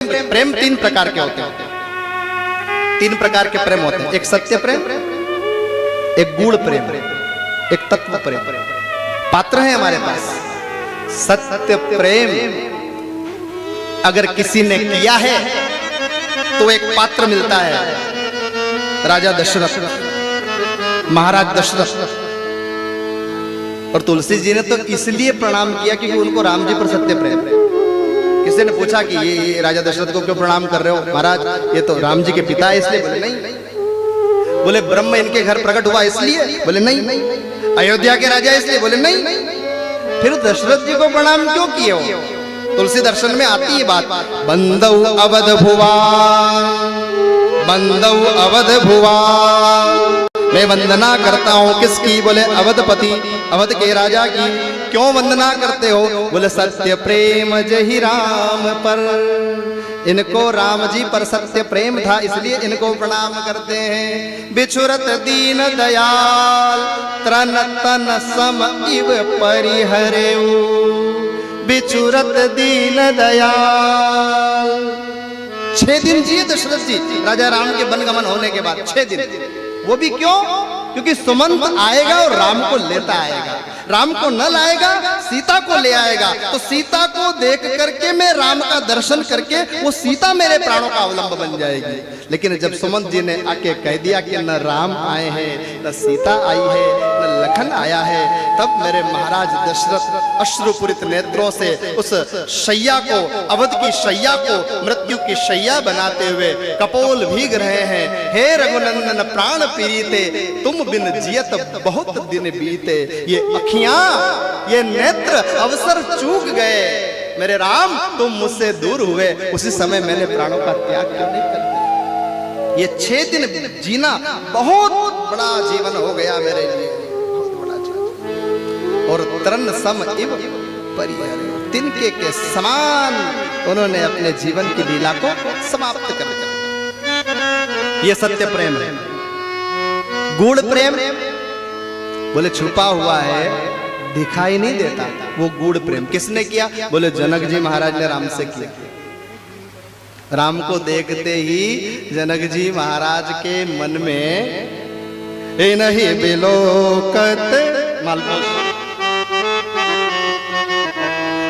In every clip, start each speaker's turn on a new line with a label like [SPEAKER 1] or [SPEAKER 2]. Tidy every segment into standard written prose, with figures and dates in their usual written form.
[SPEAKER 1] प्रेम तीन प्रकार के होते हैं। तीन प्रकार के प्रेम होते हैं, एक सत्य प्रेम, एक गूढ़ प्रेम, एक तत्व प्रेम। पात्र है हमारे पास। सत्य प्रेम अगर किसी ने किया है तो एक पात्र मिलता है, राजा दशरथ, महाराज दशरथ। और तुलसी जी ने तो इसलिए प्रणाम किया क्योंकि उनको राम जी पर सत्य प्रेम। किसी ने पूछा कि ये राजा दशरथ को क्यों प्रणाम कर रहे हो महाराज, ये तो राम जी के पिता है इसलिए। बोले नहीं। बोले ब्रह्म इनके घर प्रकट हुआ इसलिए। बोले नहीं। अयोध्या के राजा इसलिए। बोले नहीं। फिर दशरथ जी को प्रणाम क्यों किए हो? तुलसी दर्शन में आती है बात, बंदौ अवध भुवा, बंदौ अवध भुवा। मैं वंदना करता हूं किसकी? बोले अवधपति, अवध के राजा की। क्यों वंदना करते हो? बोले सत्य प्रेम जहि राम पर। इनको राम जी पर सत्य प्रेम था इसलिए इनको प्रणाम करते हैं। बिछुरत दीन दयाल त्रन तन सम इव परिहरेउ। बिछुरत दीन दयाल। 6 दिन जिए दशरथ जी राजा राम के वनगमन होने के बाद। 6 दिन। वो भी क्यों? क्योंकि सुमंत आएगा और राम को लेता आएगा। राम को न लाएगा, सीता को ले आएगा। तो सीता को देख करके मैं राम का दर्शन करके वो सीता मेरे प्राणों का अवलंब बन जाएगी। लेकिन जब सुमंत जी ने आके कह दिया कि न राम आए हैं, न सीता आई है, न लखन आया है, तब मेरे महाराज दशरथ अश्रुपूरित नेत्रों से उस शैया को, अवध की शैया को मृत्यु की शैया बनाते हुए कपोल भीग रहे हैं। हे रघुनंदन प्राण पीड़िते, तुम बिन जियत बहुत दिन बीते। ये अखियां, ये नेत्र अवसर चूक गए। मेरे राम तुम मुझसे दूर हुए, उसी समय मैंने प्राणों का त्याग क्यों नहीं कर दिया? ये 6 दिन जीना बहुत बड़ा जीवन हो गया मेरे लिए, बहुत बड़ा जीवन। और तरन सम इव परिहर, तिनके के समान उन्होंने अपने जीवन की लीला को समाप्त कर दिया। ये सत्य प्रेम है। गूढ़ प्रेम बोले छुपा हुआ है, दिखाई नहीं देता, वो गूढ़ प्रेम। किसने किया? बोले जनक जी महाराज ने राम से किया। राम को देखते ही जनक जी महाराज के मन में ए नहीं बिलोकत मालपुष,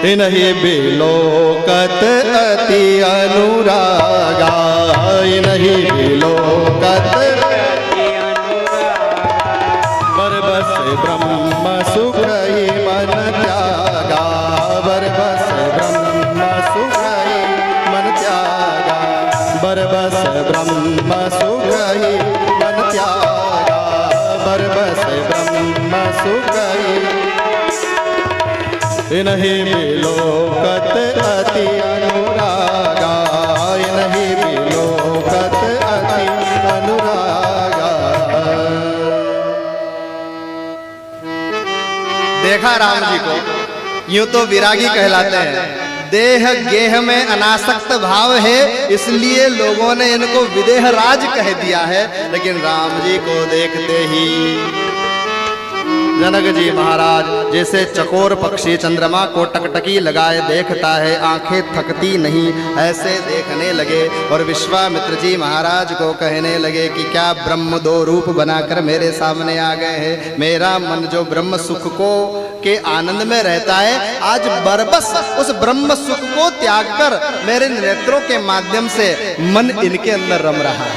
[SPEAKER 1] ए नहीं बिलोकत अति अनुरागा, ए नहीं बिलोकत बरबस ब्रह्म सुख ही मन त्यागा, बरबस ब्रह्म सुख ही मन त्यागा, बरबस ब्रह्म सुख ही मन त्यागा, बरबस ब्रह्म सुख ही नहीं बिलोकत अति अनुरागा, नहीं बिलोकत अति अनुरागा। देखा राम जी को, यूं तो विरागी कहलाते हैं, देह गेह में अनासक्त भाव है इसलिए लोगों ने इनको विदेह राज कह दिया है। लेकिन राम जी को देखते ही जनक जी महाराज जैसे चकोर पक्षी चंद्रमा को टकटकी लगाए देखता है, आंखें थकती नहीं, ऐसे देखने लगे। और विश्वामित्र जी महाराज को कहने लगे कि क्या ब्रह्म 2 रूप बनाकर मेरे सामने आ गए हैं। मेरा मन जो ब्रह्म सुख को के आनंद में रहता है, आज बरबस उस ब्रह्म सुख को त्याग कर मेरे नेत्रों के माध्यम से मन इनके अंदर रम रहा है।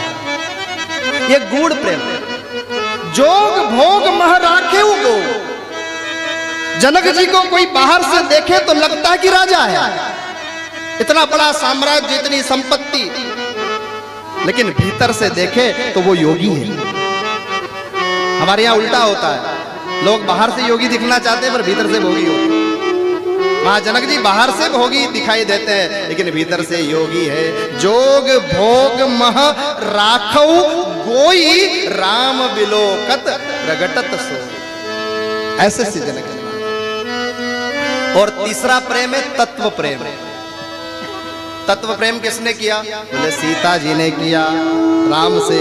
[SPEAKER 1] ये गूढ़ प्रेम। जोग भोग मह राखे उगो। जनक जी को कोई बाहर से देखे तो लगता है कि राजा है, इतना बड़ा साम्राज्य, इतनी संपत्ति, लेकिन भीतर से देखे तो वो योगी है। हमारे यहाँ उल्टा होता है, लोग बाहर से योगी दिखना चाहते हैं पर भीतर से भोगी होते हैं। महाजनक जी बाहर से भोगी दिखाई देते हैं लेकिन भीतर से योगी है। जोग भोग मह राखऊ गोई राम बिलोकत प्रगटत सो, ऐसे से जनक जी। और तीसरा प्रेम है तत्व प्रेम। तत्व प्रेम किसने किया? बोले सीता जी ने किया राम से।